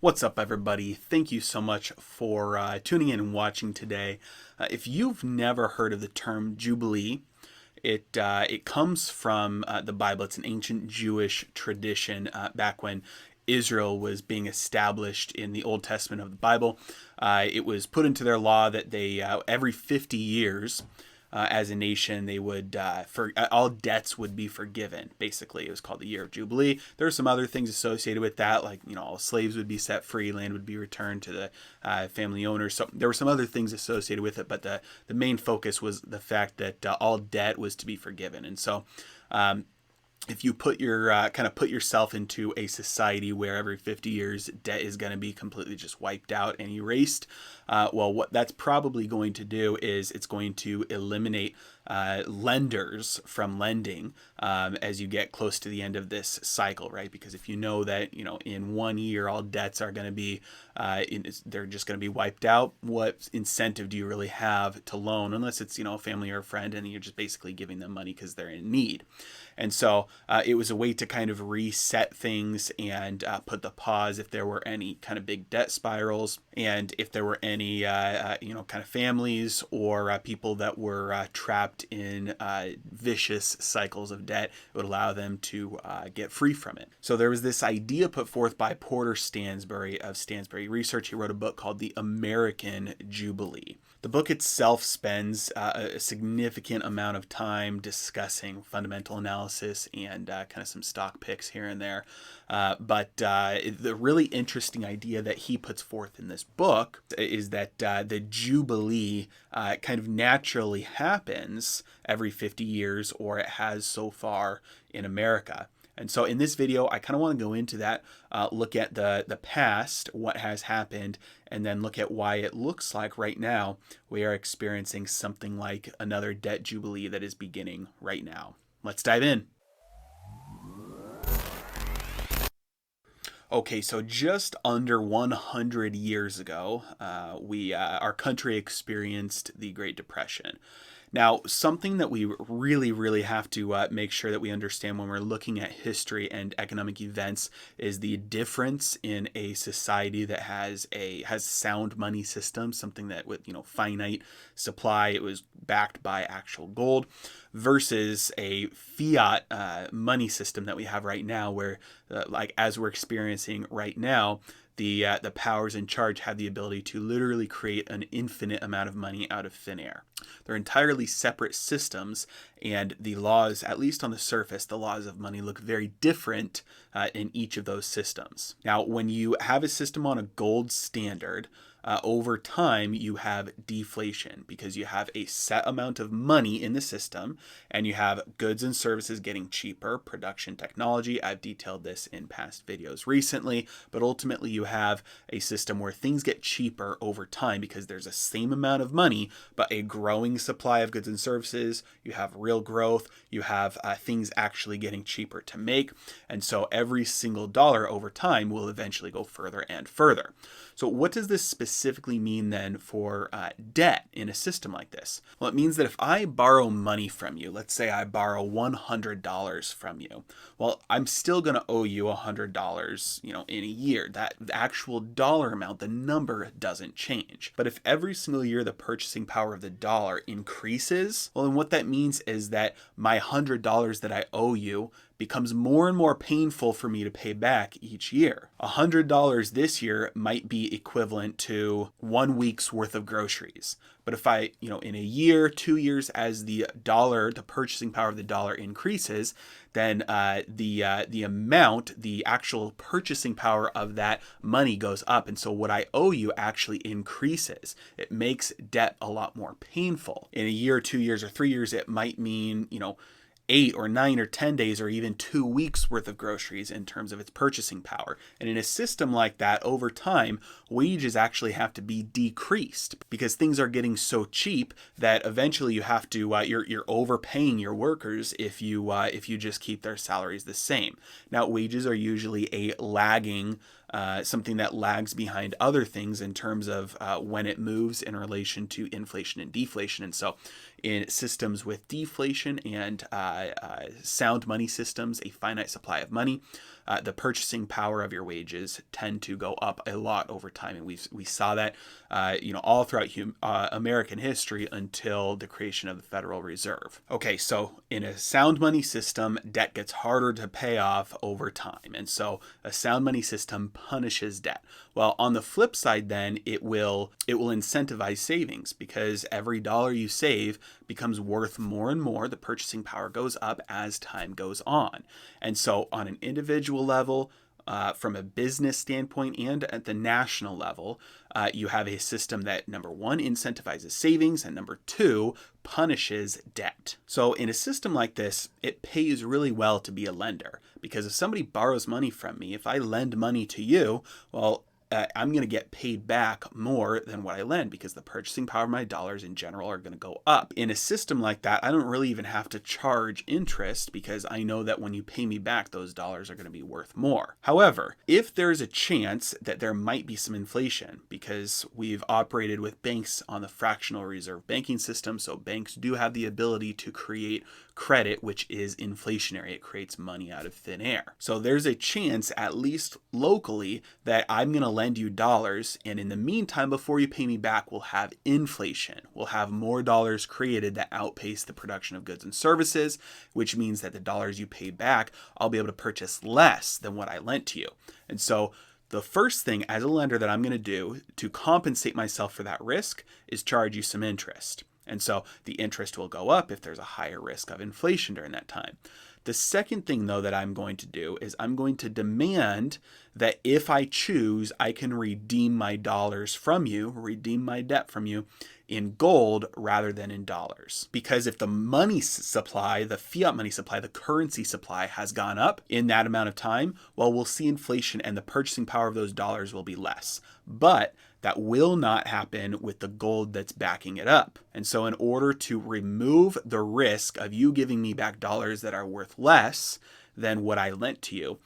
What's up, everybody? Thank you so much for tuning in and watching today. If you've never heard of the term Jubilee, it comes from the Bible. It's an ancient Jewish tradition back when Israel was being established in the Old Testament of the Bible. It was put into their law that they every 50 years as a nation, they would for all debts would be forgiven. Basically, it was called the Year of Jubilee. There are some other things associated with that, like all slaves would be set free, land would be returned to the family owners. So there were some other things associated with it, but the main focus was the fact that all debt was to be forgiven. And so if you put your kind of put yourself into a society where every 50 years debt is going to be completely just wiped out and erased, well, what that's probably going to do is it's going to eliminate lenders from lending as you get close to the end of this cycle, right? Because if you know that in 1 year all debts are going to be they're just going to be wiped out, what incentive do you really have to loan unless it's a family or a friend and you're just basically giving them money because they're in need? And so it was a way to kind of reset things and put the pause if there were any kind of big debt spirals, and if there were any kind of families or people that were trapped in vicious cycles of debt, it would allow them to get free from it. So there was this idea put forth by Porter Stansberry of Stansberry Research. He wrote a book called The American Jubilee. The book itself spends a significant amount of time discussing fundamental analysis and kind of some stock picks here and there. But the really interesting idea that he puts forth in this book is that the Jubilee kind of naturally happens every 50 years, or it has so far in America. And so in this video, I kind of want to go into that, look at the past, what has happened, and then look at why it looks like right now we are experiencing something like another debt jubilee that is beginning right now. Let's dive in. Okay, so just under 100 years ago, our country experienced the Great Depression. Now, something that we really have to make sure that we understand when we're looking at history and economic events is the difference in a society that has sound money system, something that with finite supply, it was backed by actual gold, versus a fiat money system that we have right now, where like as we're experiencing right now, the powers in charge have the ability to literally create an infinite amount of money out of thin air. They're entirely separate systems, and the laws, at least on the surface, the laws of money look very different in each of those systems. Now, when you have a system on a gold standard, over time you have deflation because you have a set amount of money in the system and you have goods and services getting cheaper, production technology. I've detailed this in past videos recently, but ultimately you have a system where things get cheaper over time because there's the same amount of money, but a growing supply of goods and services. You have real growth. You have things actually getting cheaper to make. And so every single dollar over time will eventually go further and further. So what does this specifically mean then for debt in a system like this? Well, it means that if I borrow money from you, let's say I borrow $100 from you, well, I'm still going to owe you $100, in a year. That the actual dollar amount, the number doesn't change. But if every single year the purchasing power of the dollar increases, well, then what that means is that my $100 that I owe you becomes more and more painful for me to pay back each year. $100 this year might be equivalent to 1 week's worth of groceries. But if I, in a year, 2 years, as the purchasing power of the dollar increases, then the amount, the actual purchasing power of that money goes up. And so what I owe you actually increases. It makes debt a lot more painful. In a year, 2 years, or 3 years, it might mean, 8 or 9 or 10 days or even 2 weeks worth of groceries in terms of its purchasing power. And in a system like that, over time, wages actually have to be decreased because things are getting so cheap that eventually you have to you're overpaying your workers if you just keep their salaries the same. Now, wages are usually a lagging something that lags behind other things in terms of when it moves in relation to inflation and deflation. And so in systems with deflation and sound money systems, a finite supply of money, the purchasing power of your wages tend to go up a lot over time. And we saw that all throughout American history until the creation of the Federal Reserve. Okay, so in a sound money system, debt gets harder to pay off over time. And so a sound money system punishes debt. Well, on the flip side, then it will incentivize savings, because every dollar you save becomes worth more and more. The purchasing power goes up as time goes on. And so on an individual level, from a business standpoint and at the national level, you have a system that, number one, incentivizes savings, and number two, punishes debt. So in a system like this, it pays really well to be a lender, because if somebody borrows money from me, if I lend money to you, well, I'm going to get paid back more than what I lend, because the purchasing power of my dollars in general are going to go up. In a system like that, I don't really even have to charge interest, because I know that when you pay me back, those dollars are going to be worth more. However, if there's a chance that there might be some inflation, because we've operated with banks on the fractional reserve banking system, so banks do have the ability to create credit, which is inflationary. It creates money out of thin air. So there's a chance, at least locally, that I'm going to lend you dollars, and in the meantime, before you pay me back, we'll have inflation. We'll have more dollars created that outpace the production of goods and services, which means that the dollars you pay back, I'll be able to purchase less than what I lent to you. And so the first thing as a lender that I'm going to do to compensate myself for that risk is charge you some interest. And so the interest will go up if there's a higher risk of inflation during that time. The second thing, though, that I'm going to do is I'm going to demand that if I choose, I can redeem my dollars from you, redeem my debt from you in gold rather than in dollars. Because if the money supply, the fiat money supply, the currency supply has gone up in that amount of time, well, we'll see inflation and the purchasing power of those dollars will be less. But that will not happen with the gold that's backing it up. And so in order to remove the risk of you giving me back dollars that are worth less than what I lent to you,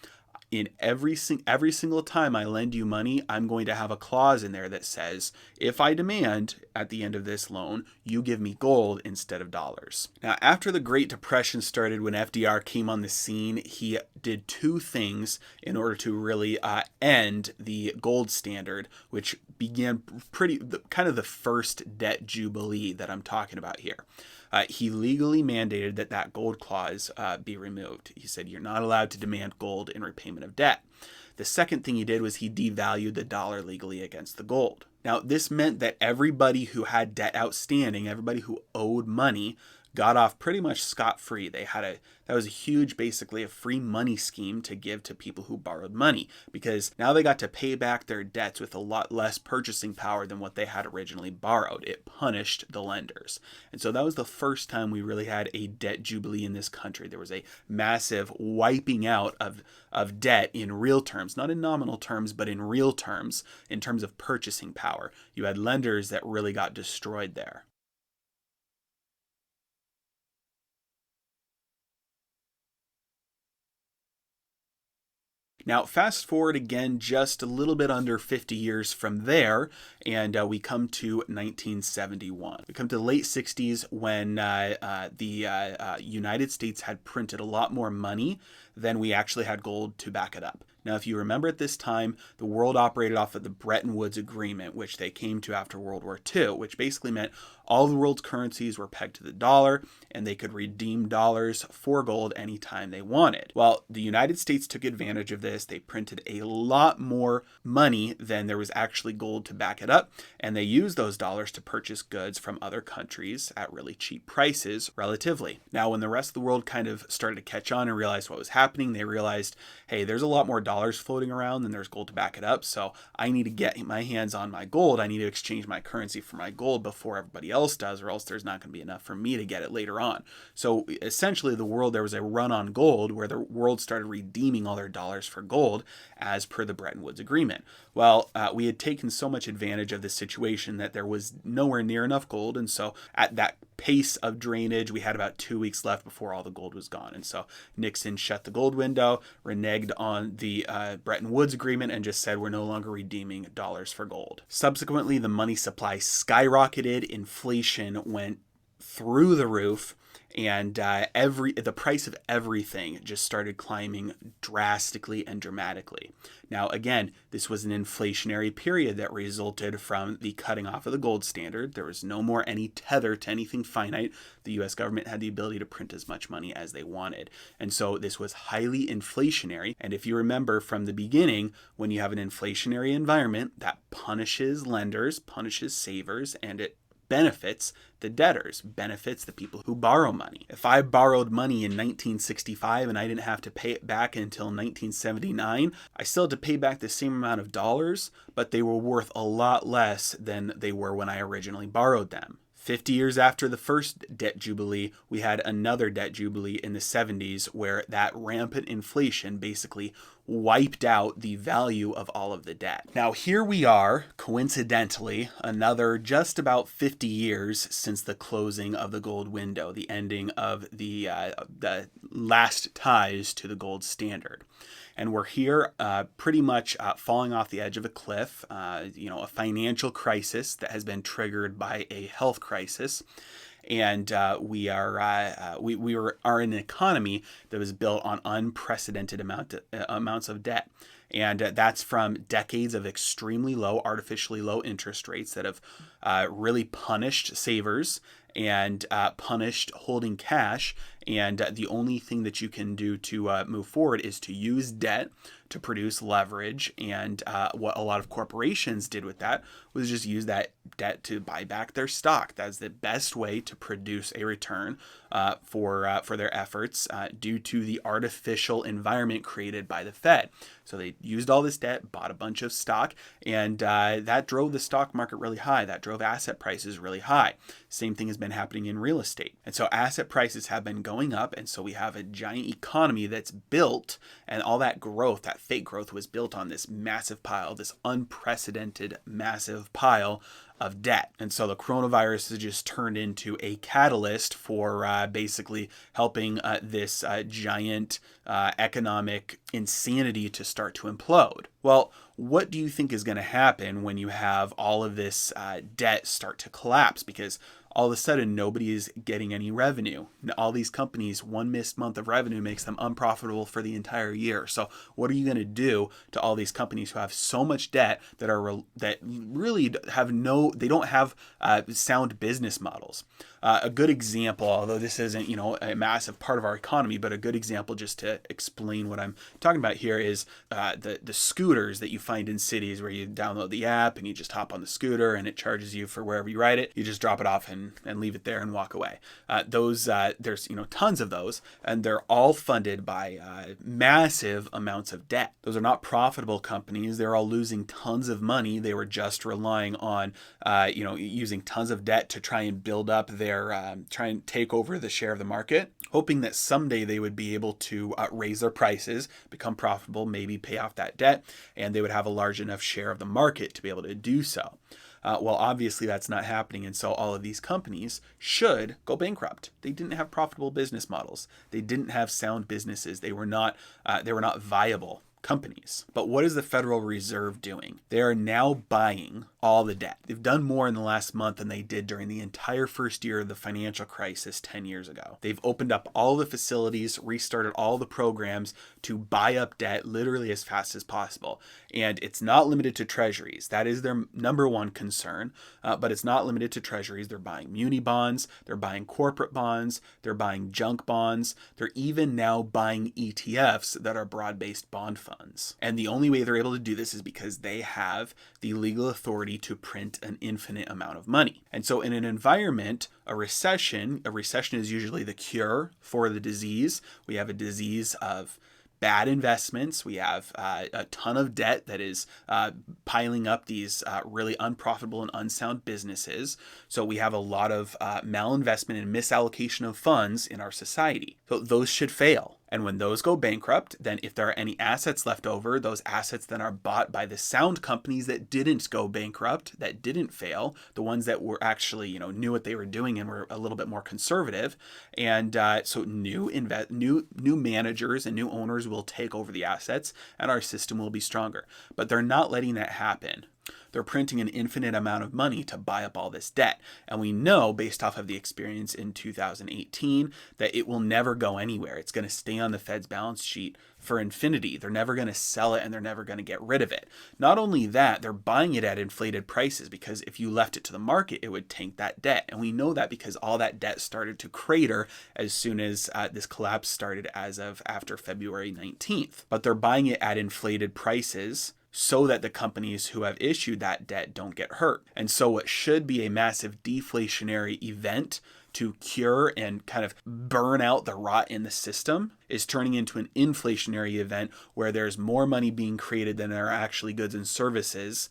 in every single time I lend you money, I'm going to have a clause in there that says, if I demand at the end of this loan, you give me gold instead of dollars. Now, after the Great Depression started, when FDR came on the scene, he did two things in order to really end the gold standard, which began kind of the first debt jubilee that I'm talking about here. He legally mandated that gold clause be removed. He said, you're not allowed to demand gold in repayment of debt. The second thing he did was he devalued the dollar legally against the gold. Now, this meant that everybody who had debt outstanding, everybody who owed money, got off pretty much scot-free. That was a huge, basically a free money scheme to give to people who borrowed money, because now they got to pay back their debts with a lot less purchasing power than what they had originally borrowed. It punished the lenders. And so that was the first time we really had a debt jubilee in this country. There was a massive wiping out of debt in real terms, not in nominal terms, but in real terms, in terms of purchasing power. You had lenders that really got destroyed there. Now, fast forward again just a little bit under 50 years from there, and we come to 1971. We come to the late 60s when the United States had printed a lot more money than we actually had gold to back it up. Now, if you remember at this time, the world operated off of the Bretton Woods Agreement, which they came to after World War II, which basically meant all the world's currencies were pegged to the dollar, and they could redeem dollars for gold anytime they wanted. Well, the United States took advantage of this. They printed a lot more money than there was actually gold to back it up, and they used those dollars to purchase goods from other countries at really cheap prices, relatively. Now, when the rest of the world kind of started to catch on and realized what was happening, they realized, hey, there's a lot more dollars floating around than there's gold to back it up, so I need to get my hands on my gold. I need to exchange my currency for my gold before everybody else does, or else there's not going to be enough for me to get it later on. So essentially there was a run on gold where the world started redeeming all their dollars for gold as per the Bretton Woods Agreement. Well, we had taken so much advantage of this situation that there was nowhere near enough gold, and so at that pace of drainage, we had about 2 weeks left before all the gold was gone, and so Nixon shut the gold window, reneged on the Bretton Woods Agreement, and just said we're no longer redeeming dollars for gold. Subsequently, the money supply skyrocketed, inflation went through the roof, and the price of everything just started climbing drastically and dramatically. Now, again, this was an inflationary period that resulted from the cutting off of the gold standard. There was no more any tether to anything finite. The U.S. government had the ability to print as much money as they wanted. And so this was highly inflationary. And if you remember from the beginning, when you have an inflationary environment, that punishes lenders, punishes savers, and it benefits the debtors, benefits the people who borrow money. If I borrowed money in 1965 and I didn't have to pay it back until 1979, I still had to pay back the same amount of dollars, but they were worth a lot less than they were when I originally borrowed them. 50 years after the first debt jubilee, we had another debt jubilee in the 70s where that rampant inflation basically wiped out the value of all of the debt. Now here we are, coincidentally, another just about 50 years since the closing of the gold window, the ending of the last ties to the gold standard. And we're here pretty much falling off the edge of a cliff, a financial crisis that has been triggered by a health crisis. And we are in an economy that was built on unprecedented amounts of debt. And that's from decades of extremely low, artificially low interest rates that have really punished savers and punished holding cash. And the only thing that you can do to move forward is to use debt to produce leverage. And what a lot of corporations did with that was just use that debt to buy back their stock. That's the best way to produce a return for their efforts due to the artificial environment created by the Fed. So they used all this debt, bought a bunch of stock, and that drove the stock market really high. That drove asset prices really high. Same thing has been happening in real estate. And so asset prices have been going up, and so we have a giant economy that's built, and all that growth, that fake growth, was built on this massive pile, this unprecedented massive pile of debt. And so the coronavirus has just turned into a catalyst for basically helping this giant economic insanity to start to implode. Well, what do you think is going to happen when you have all of this debt start to collapse? Because all of a sudden, nobody is getting any revenue. All these companies, one missed month of revenue makes them unprofitable for the entire year. So what are you going to do to all these companies who have so much debt that really they don't have sound business models? A good example, although this isn't a massive part of our economy, but a good example just to explain what I'm talking about here is the scooters that you find in cities where you download the app and you just hop on the scooter and it charges you for wherever you ride it. You just drop it off and leave it there and walk away. There's tons of those, and they're all funded by massive amounts of debt. Those are not profitable companies. They're all losing tons of money. They were just relying on using tons of debt to try and build up try and take over the share of the market, hoping that someday they would be able to raise their prices, become profitable, maybe pay off that debt, and they would have a large enough share of the market to be able to do so. Well, obviously that's not happening, and so all of these companies should go bankrupt. They didn't have profitable business models. They didn't have sound businesses. They were not viable companies. But what is the Federal Reserve doing? They are now buying all the debt. They've done more in the last month than they did during the entire first year of the financial crisis 10 years ago. They've opened up all the facilities, restarted all the programs to buy up debt literally as fast as possible. And it's not limited to treasuries. That is their number one concern, but it's not limited to treasuries. They're buying muni bonds, they're buying corporate bonds, they're buying junk bonds, they're even now buying ETFs that are broad-based bond funds. And the only way they're able to do this is because they have the legal authority to print an infinite amount of money. And so in an environment, a recession is usually the cure for the disease. We have a disease of bad investments. We have a ton of debt that is piling up these really unprofitable and unsound businesses. So we have a lot of malinvestment and misallocation of funds in our society. So those should fail. And when those go bankrupt, then if there are any assets left over, those assets then are bought by the sound companies that didn't go bankrupt, that didn't fail, the ones that were actually, knew what they were doing and were a little bit more conservative. And so new managers and new owners will take over the assets, and our system will be stronger. But they're not letting that happen. They're printing an infinite amount of money to buy up all this debt. And we know, based off of the experience in 2018, that it will never go anywhere. It's going to stay on the Fed's balance sheet for infinity. They're never going to sell it, and they're never going to get rid of it. Not only that, they're buying it at inflated prices, because if you left it to the market, it would tank that debt. And we know that because all that debt started to crater as soon as this collapse started, as of after February 19th. But they're buying it at inflated prices so that the companies who have issued that debt don't get hurt. And so what should be a massive deflationary event to cure and kind of burn out the rot in the system is turning into an inflationary event where there's more money being created than there are actually goods and services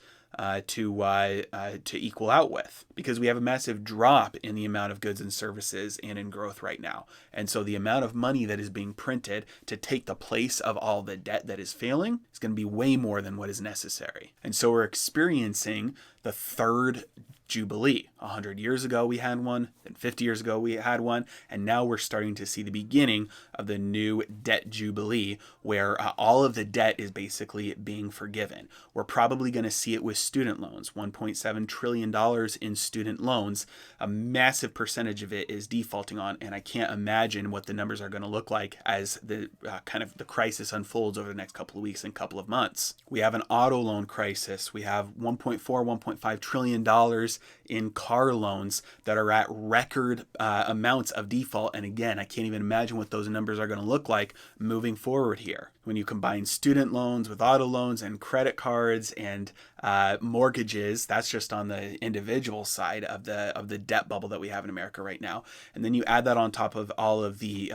to equal out with, because we have a massive drop in the amount of goods and services and in growth right now. And so the amount of money that is being printed to take the place of all the debt that is failing is going to be way more than what is necessary. And so we're experiencing the third Jubilee. 100 years ago we had one, then 50 years ago we had one, and now we're starting to see the beginning of the new debt Jubilee, where all of the debt is basically being forgiven. We're probably going to see it with student loans. $1.7 trillion in student loans. A massive percentage of it is defaulting on, and I can't imagine what the numbers are going to look like as the kind of the crisis unfolds over the next couple of weeks and couple of months. We have an auto loan crisis. We have $1.5 trillion in car loans that are at record amounts of default. And again, I can't even imagine what those numbers are going to look like moving forward here. When you combine student loans with auto loans and credit cards and mortgages, that's just on the individual side of the debt bubble that we have in America right now. And then you add that on top of all of the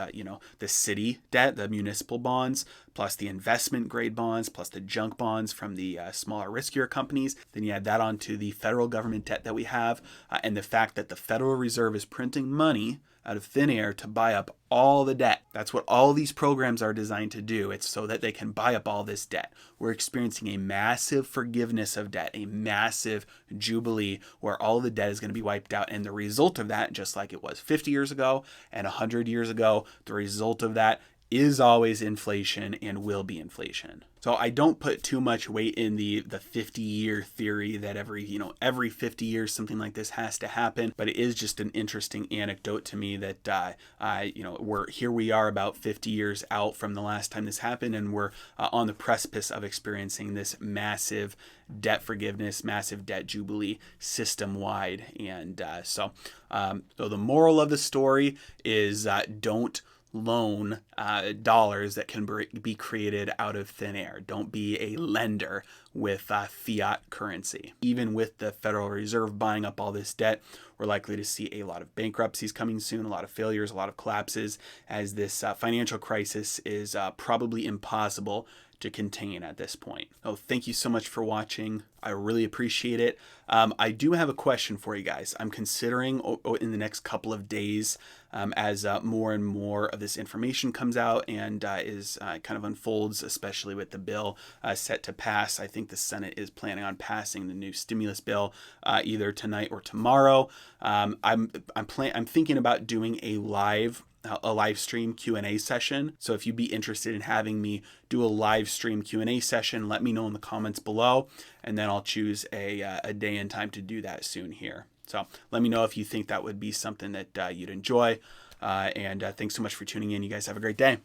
the city debt, the municipal bonds, plus the investment grade bonds, plus the junk bonds from the smaller, riskier companies. Then you add that onto the federal government debt that we have, and the fact that the Federal Reserve is printing money out of thin air to buy up all the debt. That's what all these programs are designed to do. It's so that they can buy up all this debt. We're experiencing a massive forgiveness of debt, a massive jubilee where all the debt is going to be wiped out. And the result of that, just like it was 50 years ago and 100 years ago, the result of that is always inflation and will be inflation. So I don't put too much weight in the 50-year theory that every 50 years something like this has to happen, but it is just an interesting anecdote to me that we are about 50 years out from the last time this happened, and we're on the precipice of experiencing this massive debt forgiveness, massive debt jubilee system-wide. And so the moral of the story is don't loan dollars that can be created out of thin air. Don't be a lender with fiat currency. Even with the Federal Reserve buying up all this debt, we're likely to see a lot of bankruptcies coming soon, a lot of failures, a lot of collapses, as this financial crisis is probably impossible to contain at this point. Oh, thank you so much for watching. I really appreciate it. I do have a question for you guys. I'm considering in the next couple of days, as more and more of this information comes out and is kind of unfolds, especially with the bill set to pass. I think the Senate is planning on passing the new stimulus bill either tonight or tomorrow. I'm thinking about doing a live stream Q&A session. So if you'd be interested in having me do a live stream Q&A session, let me know in the comments below, and then I'll choose a day and time to do that soon here. So let me know if you think that would be something that you'd enjoy. And thanks so much for tuning in. You guys have a great day.